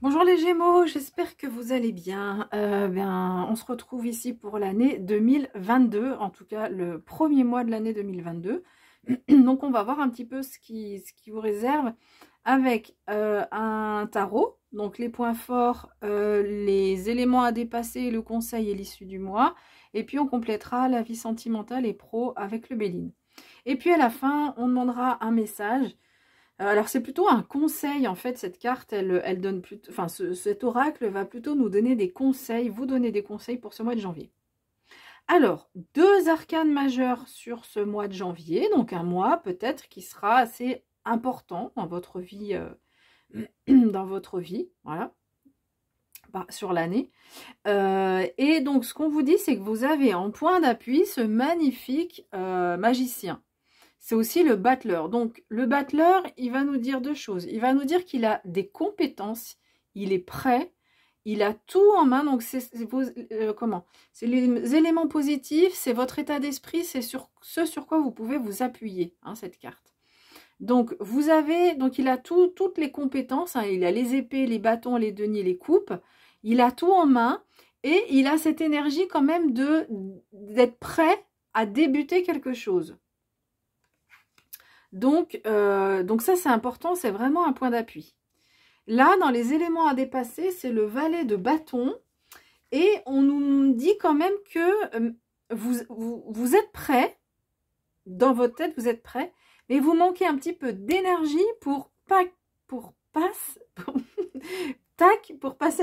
Bonjour les Gémeaux, j'espère que vous allez bien. On se retrouve ici pour l'année 2022, en tout cas le premier mois de l'année 2022. Donc on va voir un petit peu ce qui vous réserve avec un tarot, donc les points forts, les éléments à dépasser, le conseil et l'issue du mois. Et puis on complétera la vie sentimentale et pro avec le Béline. Et puis à la fin, on demandera un message. Alors c'est plutôt un conseil en fait, cette carte, elle donne plutôt, enfin cet oracle va plutôt nous donner des conseils, vous donner des conseils pour ce mois de janvier. Alors, deux arcanes majeures sur ce mois de janvier, donc un mois peut-être qui sera assez important dans votre vie, voilà, sur l'année. Et donc ce qu'on vous dit, c'est que vous avez en point d'appui ce magnifique magicien. C'est aussi le battleur. Donc, le battleur, il va nous dire deux choses. Il va nous dire qu'il a des compétences, il est prêt, il a tout en main. Donc, c'est les éléments positifs, c'est votre état d'esprit, c'est sur ce sur quoi vous pouvez vous appuyer, hein, cette carte. Donc, il a toutes les compétences. Hein, il a les épées, les bâtons, les deniers, les coupes. Il a tout en main et il a cette énergie quand même d'être prêt à débuter quelque chose. Donc ça, c'est important, c'est vraiment un point d'appui. Là, dans les éléments à dépasser, c'est le valet de bâton. Et on nous dit quand même que vous êtes prêt, dans votre tête, vous êtes prêt, mais vous manquez un petit peu d'énergie pour passer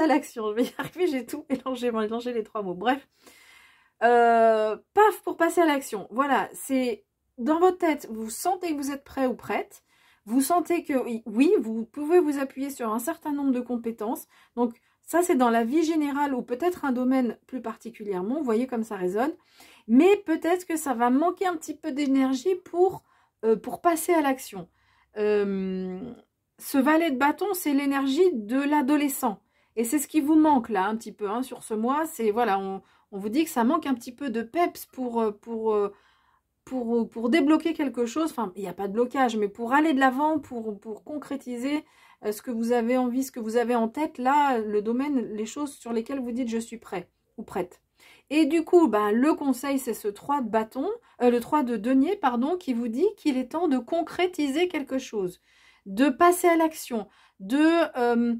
à l'action. Je vais y arriver, j'ai tout mélangé les trois mots. Bref, pour passer à l'action. Voilà, c'est... Dans votre tête, vous sentez que vous êtes prêt ou prête. Vous sentez que, oui, vous pouvez vous appuyer sur un certain nombre de compétences. Donc, ça, c'est dans la vie générale ou peut-être un domaine plus particulièrement. Vous voyez comme ça résonne. Mais peut-être que ça va manquer un petit peu d'énergie pour passer à l'action. Ce valet de bâton, c'est l'énergie de l'adolescent. Et c'est ce qui vous manque là, un petit peu, hein, sur ce mois. C'est, voilà, on vous dit que ça manque un petit peu de peps pour débloquer quelque chose, enfin, il n'y a pas de blocage, mais pour aller de l'avant, pour concrétiser ce que vous avez envie, ce que vous avez en tête, là, le domaine, les choses sur lesquelles vous dites « je suis prêt » ou « prête ». Et du coup, le conseil, c'est ce 3 de bâton, le 3 de denier, pardon, qui vous dit qu'il est temps de concrétiser quelque chose, de passer à l'action, de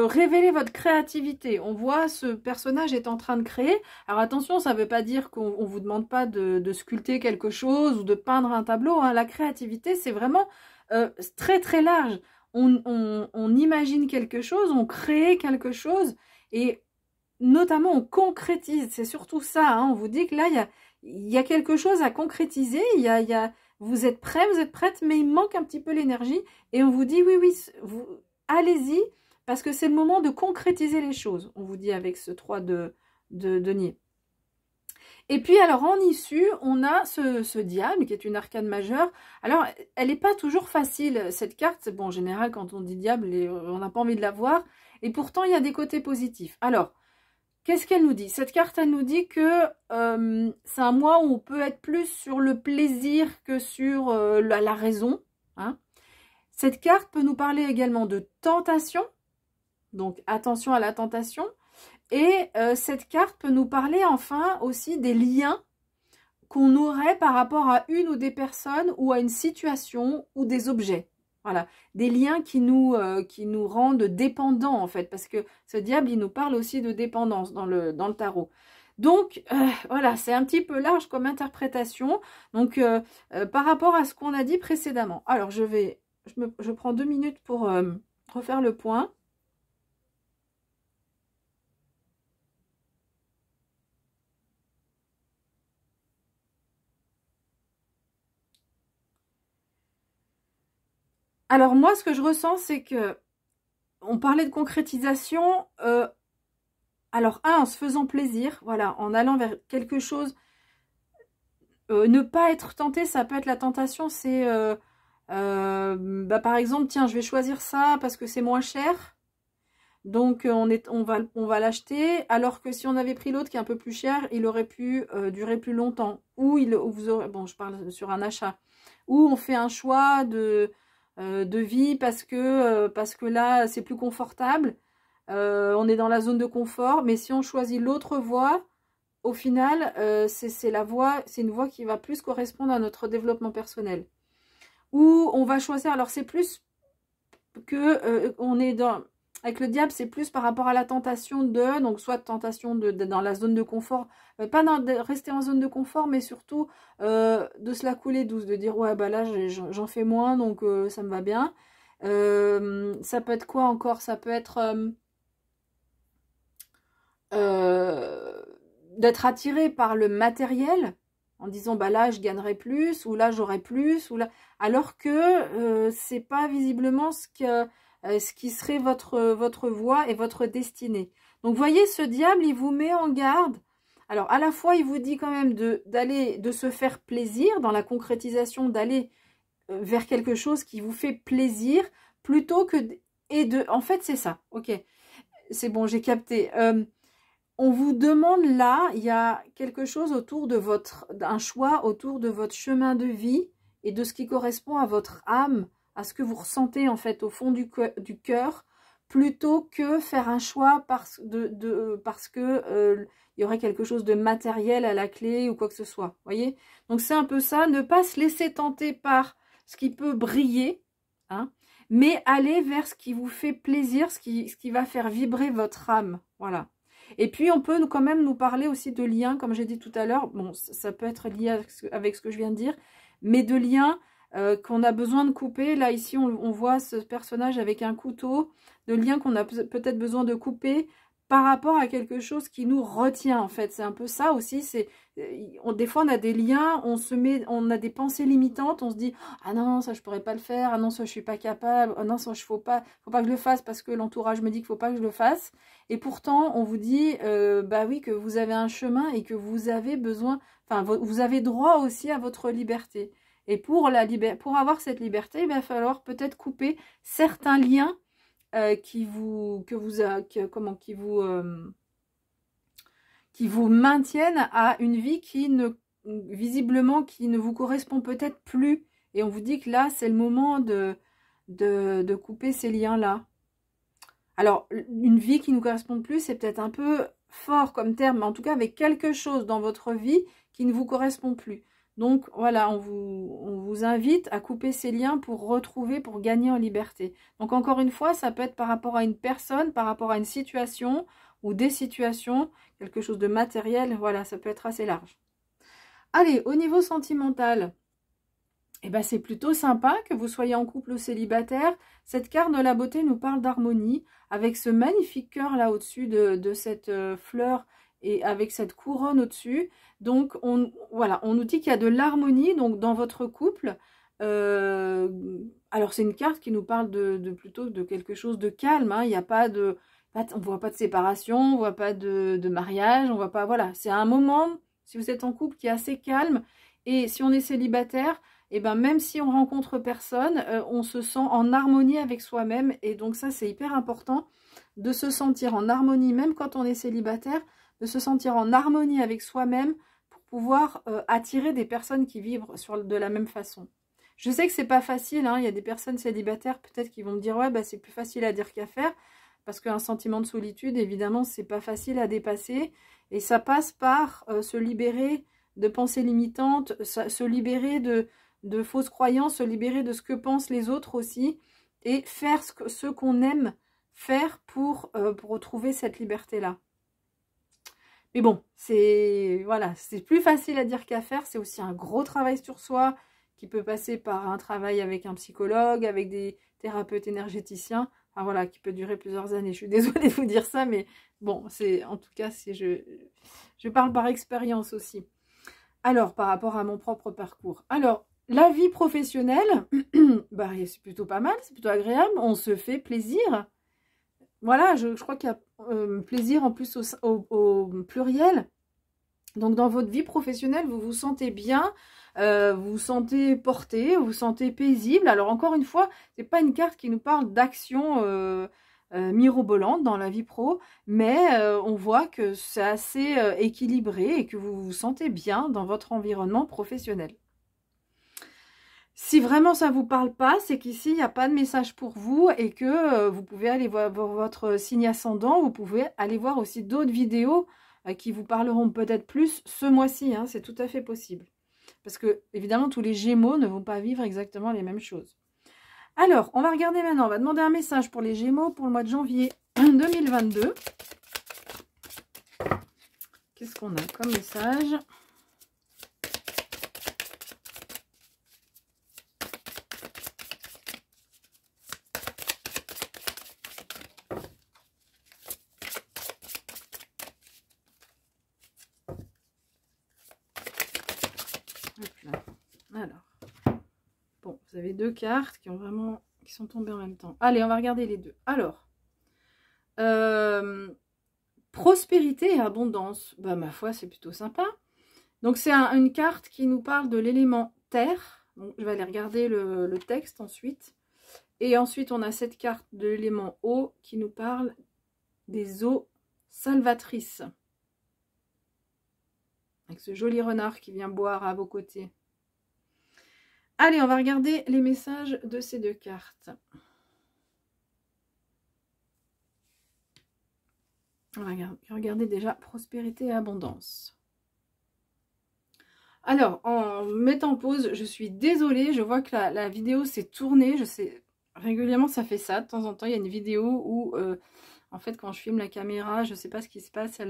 révéler votre créativité. On voit ce personnage est en train de créer. Alors attention, ça ne veut pas dire qu'on ne vous demande pas de sculpter quelque chose ou de peindre un tableau. Hein. La créativité, c'est vraiment très très large. On imagine quelque chose, on crée quelque chose et notamment on concrétise. C'est surtout ça. Hein. On vous dit que là, il y a quelque chose à concrétiser. Vous êtes prêt, vous êtes prête, mais il manque un petit peu l'énergie. Et on vous dit oui, allez-y. Parce que c'est le moment de concrétiser les choses, on vous dit avec ce 3 de denier. Et puis alors en issue, on a ce diable qui est une arcane majeure. Alors elle n'est pas toujours facile cette carte. Bon, en général quand on dit diable, on n'a pas envie de la voir. Et pourtant il y a des côtés positifs. Alors, qu'est-ce qu'elle nous dit? Cette carte, elle nous dit que c'est un mois où on peut être plus sur le plaisir que sur la raison. Hein. Cette carte peut nous parler également de tentation. Donc, attention à la tentation. Et cette carte peut nous parler enfin aussi des liens qu'on aurait par rapport à une ou des personnes ou à une situation ou des objets. Voilà, des liens qui nous rendent dépendants en fait. Parce que ce diable, il nous parle aussi de dépendance dans le tarot. Donc, voilà, c'est un petit peu large comme interprétation. Donc, par rapport à ce qu'on a dit précédemment. Alors, je prends 2 minutes pour refaire le point. Alors moi, ce que je ressens, c'est que on parlait de concrétisation. Alors, en se faisant plaisir, voilà, en allant vers quelque chose. Ne pas être tenté, ça peut être la tentation, c'est par exemple, tiens, je vais choisir ça parce que c'est moins cher. Donc, on va l'acheter. Alors que si on avait pris l'autre qui est un peu plus cher, il aurait pu durer plus longtemps. Ou vous aurez, bon, je parle sur un achat. Ou on fait un choix de vie parce que là, c'est plus confortable. On est dans la zone de confort. Mais si on choisit l'autre voie, au final, c'est une voie qui va plus correspondre à notre développement personnel. Ou on va choisir, alors c'est plus que on est avec le diable, c'est plus par rapport à la tentation donc soit tentation dans la zone de confort, pas de rester en zone de confort, mais surtout de se la couler douce, de dire ouais bah là j'en fais moins, donc ça me va bien. Ça peut être quoi encore? Ça peut être d'être attiré par le matériel, en disant bah là je gagnerai plus, ou là j'aurai plus, ou là, alors que c'est pas visiblement ce qui serait votre voie et votre destinée. Donc vous voyez, ce diable, il vous met en garde. Alors à la fois il vous dit quand même de se faire plaisir dans la concrétisation, d'aller vers quelque chose qui vous fait plaisir, plutôt que en fait c'est ça, ok, c'est bon, j'ai capté. On vous demande là, il y a quelque chose autour de un choix autour de votre chemin de vie et de ce qui correspond à votre âme, à ce que vous ressentez en fait au fond du cœur, plutôt que faire un choix parce que il y aurait quelque chose de matériel à la clé ou quoi que ce soit. Voyez? Donc c'est un peu ça, ne pas se laisser tenter par ce qui peut briller, hein, mais aller vers ce qui vous fait plaisir, ce qui va faire vibrer votre âme. Voilà. Et puis, on peut quand même nous parler aussi de liens, comme j'ai dit tout à l'heure. Bon, ça peut être lié avec ce que je viens de dire, mais de liens qu'on a besoin de couper. Là, ici, on voit ce personnage avec un couteau, de liens qu'on a peut-être besoin de couper par rapport à quelque chose qui nous retient, en fait. C'est un peu ça aussi. Des fois, on a des liens, on a des pensées limitantes, on se dit « Ah non, ça, je pourrais pas le faire. Ah non, ça, je suis pas capable. Ah non, ça, faut pas que je le fasse parce que l'entourage me dit qu'il faut pas que je le fasse. » Et pourtant, on vous dit bah oui, que vous avez un chemin et que vous avez besoin, enfin, vous avez droit aussi à votre liberté. Et pour avoir cette liberté, il va falloir peut-être couper certains liens qui vous maintiennent à une vie visiblement qui ne vous correspond peut-être plus. Et on vous dit que là, c'est le moment de couper ces liens-là. Alors, une vie qui ne nous correspond plus, c'est peut-être un peu fort comme terme, mais en tout cas avec quelque chose dans votre vie qui ne vous correspond plus. Donc voilà, on vous invite à couper ces liens pour gagner en liberté. Donc encore une fois, ça peut être par rapport à une personne, par rapport à une situation ou des situations, quelque chose de matériel, voilà, ça peut être assez large. Allez, au niveau sentimental, eh ben, c'est plutôt sympa que vous soyez en couple ou célibataire. Cette carte de la beauté nous parle d'harmonie, avec ce magnifique cœur là au-dessus de cette fleur et avec cette couronne au-dessus. Donc, voilà, on nous dit qu'il y a de l'harmonie donc dans votre couple. Alors, c'est une carte qui nous parle plutôt de quelque chose de calme. Hein. Il n'y a pas on ne voit pas de séparation, on ne voit pas de mariage, on voit pas... Voilà, c'est un moment, si vous êtes en couple, qui est assez calme. Et si on est célibataire... Et ben même si on rencontre personne, on se sent en harmonie avec soi-même. Et donc ça, c'est hyper important de se sentir en harmonie, même quand on est célibataire, de se sentir en harmonie avec soi-même pour pouvoir attirer des personnes qui vibrent de la même façon. Je sais que c'est pas facile, hein, il y a des personnes célibataires peut-être qui vont me dire « Ouais, bah, c'est plus facile à dire qu'à faire », parce qu'un sentiment de solitude, évidemment, c'est pas facile à dépasser. Et ça passe par se libérer de pensées limitantes, se libérer de fausses croyances, se libérer de ce que pensent les autres aussi, et faire ce qu'on aime faire pour retrouver cette liberté-là. Mais bon, voilà, c'est plus facile à dire qu'à faire, c'est aussi un gros travail sur soi, qui peut passer par un travail avec un psychologue, avec des thérapeutes énergéticiens, enfin voilà, qui peut durer plusieurs années. Je suis désolée de vous dire ça, mais bon, en tout cas, je parle par expérience aussi. Alors, par rapport à mon propre parcours. Alors, la vie professionnelle, bah, c'est plutôt pas mal, c'est plutôt agréable, on se fait plaisir. Voilà, je crois qu'il y a plaisir en plus au pluriel. Donc dans votre vie professionnelle, vous vous sentez bien, vous vous sentez porté, vous vous sentez paisible. Alors encore une fois, c'est pas une carte qui nous parle d'action mirobolante dans la vie pro, mais on voit que c'est assez équilibré et que vous vous sentez bien dans votre environnement professionnel. Si vraiment ça vous parle pas, c'est qu'ici, il n'y a pas de message pour vous et que vous pouvez aller voir votre signe ascendant. Vous pouvez aller voir aussi d'autres vidéos qui vous parleront peut-être plus ce mois-ci. Hein, c'est tout à fait possible. Parce que, évidemment, tous les Gémeaux ne vont pas vivre exactement les mêmes choses. Alors, on va regarder maintenant. On va demander un message pour les Gémeaux pour le mois de janvier 2022. Qu'est-ce qu'on a comme message ? Alors, bon, vous avez deux cartes qui sont tombées en même temps. Allez, on va regarder les deux. Alors, prospérité et abondance. Bah, ma foi, c'est plutôt sympa. Donc, c'est une carte qui nous parle de l'élément terre. Donc, je vais aller regarder le texte ensuite. Et ensuite, on a cette carte de l'élément eau qui nous parle des eaux salvatrices. Avec ce joli renard qui vient boire à vos côtés. Allez, on va regarder les messages de ces deux cartes. On va regarder déjà prospérité et abondance. Alors, en mettant en pause, je suis désolée, je vois que la vidéo s'est tournée. Je sais, régulièrement ça fait ça. De temps en temps, il y a une vidéo où, en fait, quand je filme la caméra, je ne sais pas ce qui se passe,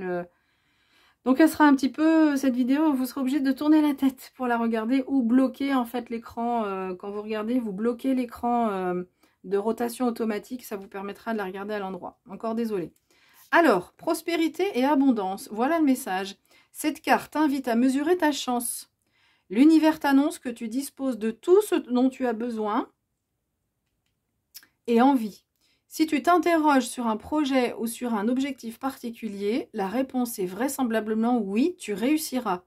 donc elle sera un petit peu, cette vidéo, vous serez obligé de tourner la tête pour la regarder ou bloquer en fait l'écran. Quand vous regardez, vous bloquez l'écran de rotation automatique, ça vous permettra de la regarder à l'endroit. Encore désolé. Alors, prospérité et abondance, voilà le message. Cette carte t'invite à mesurer ta chance. L'univers t'annonce que tu disposes de tout ce dont tu as besoin et envie. Si tu t'interroges sur un projet ou sur un objectif particulier, la réponse est vraisemblablement oui, tu réussiras.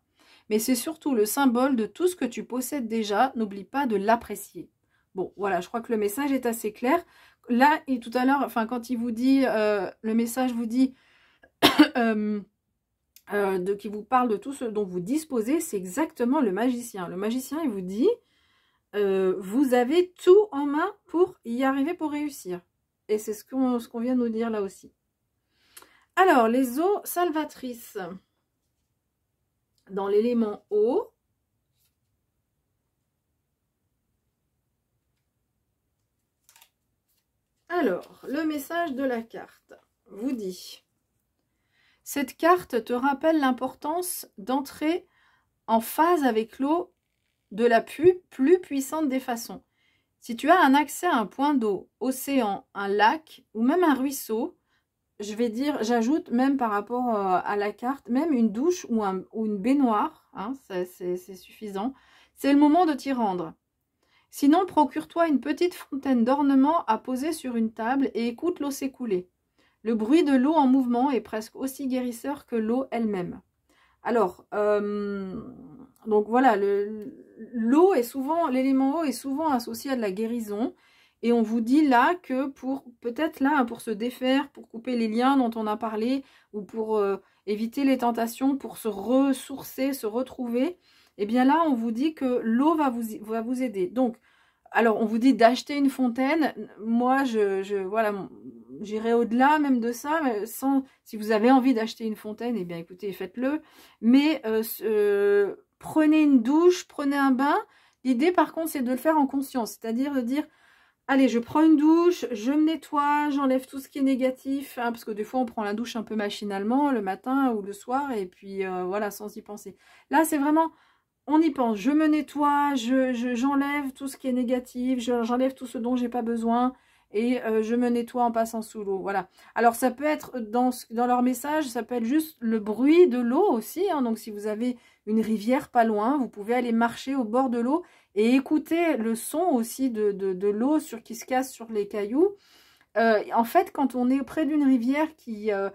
Mais c'est surtout le symbole de tout ce que tu possèdes déjà, n'oublie pas de l'apprécier. Bon, voilà, je crois que le message est assez clair. Là, et tout à l'heure, enfin, quand il vous dit, le message vous dit, qui vous parle de tout ce dont vous disposez, c'est exactement le magicien. Le magicien, il vous dit, vous avez tout en main pour y arriver, pour réussir. Et c'est ce qu'on vient de nous dire là aussi. Alors, les eaux salvatrices. Dans l'élément eau. Alors, le message de la carte vous dit. Cette carte te rappelle l'importance d'entrer en phase avec l'eau de la plus puissante des façons. Si tu as un accès à un point d'eau, océan, un lac ou même un ruisseau, je vais dire, j'ajoute même par rapport à la carte, même une douche ou une baignoire, hein, c'est suffisant. C'est le moment de t'y rendre. Sinon, procure-toi une petite fontaine d'ornement à poser sur une table et écoute l'eau s'écouler. Le bruit de l'eau en mouvement est presque aussi guérisseur que l'eau elle-même. Alors, donc voilà, l'eau est souvent, l'élément eau est souvent associé à de la guérison. Et on vous dit là que peut-être là, pour se défaire, pour couper les liens dont on a parlé, ou pour éviter les tentations, pour se ressourcer, se retrouver, eh bien là, on vous dit que l'eau va vous aider. Donc, alors, on vous dit d'acheter une fontaine. Moi, voilà, j'irai au-delà même de ça. Mais si vous avez envie d'acheter une fontaine, eh bien, écoutez, faites-le. Mais prenez une douche, prenez un bain. L'idée, par contre, c'est de le faire en conscience. C'est-à-dire de dire, allez, je prends une douche, je me nettoie, j'enlève tout ce qui est négatif. Hein, parce que des fois, on prend la douche un peu machinalement le matin ou le soir. Et puis, voilà, sans y penser. Là, c'est vraiment... On y pense, je me nettoie, j'enlève tout ce qui est négatif, j'enlève tout ce dont j'ai pas besoin et je me nettoie en passant sous l'eau. Voilà. Alors ça peut être dans leur message, ça peut être juste le bruit de l'eau aussi. Hein. Donc si vous avez une rivière pas loin, vous pouvez aller marcher au bord de l'eau et écouter le son aussi de l'eau qui se casse sur les cailloux. En fait, quand on est près d'une rivière qui a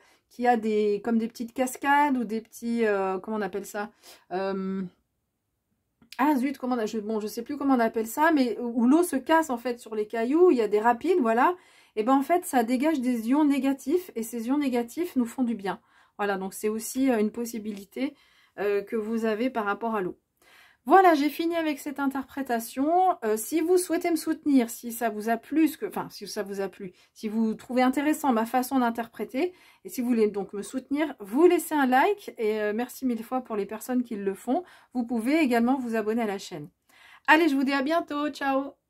comme des petites cascades ou des petits... comment on appelle ça ah zut, je sais plus comment on appelle ça, mais où l'eau se casse en fait sur les cailloux, il y a des rapides, voilà. Et ben en fait, ça dégage des ions négatifs et ces ions négatifs nous font du bien. Voilà, donc c'est aussi une possibilité que vous avez par rapport à l'eau. Voilà, j'ai fini avec cette interprétation. Si vous souhaitez me soutenir, si ça vous a plu, enfin, si ça vous a plu, si vous trouvez intéressant ma façon d'interpréter, et si vous voulez donc me soutenir, vous laissez un like, et merci mille fois pour les personnes qui le font. Vous pouvez également vous abonner à la chaîne. Allez, je vous dis à bientôt, ciao!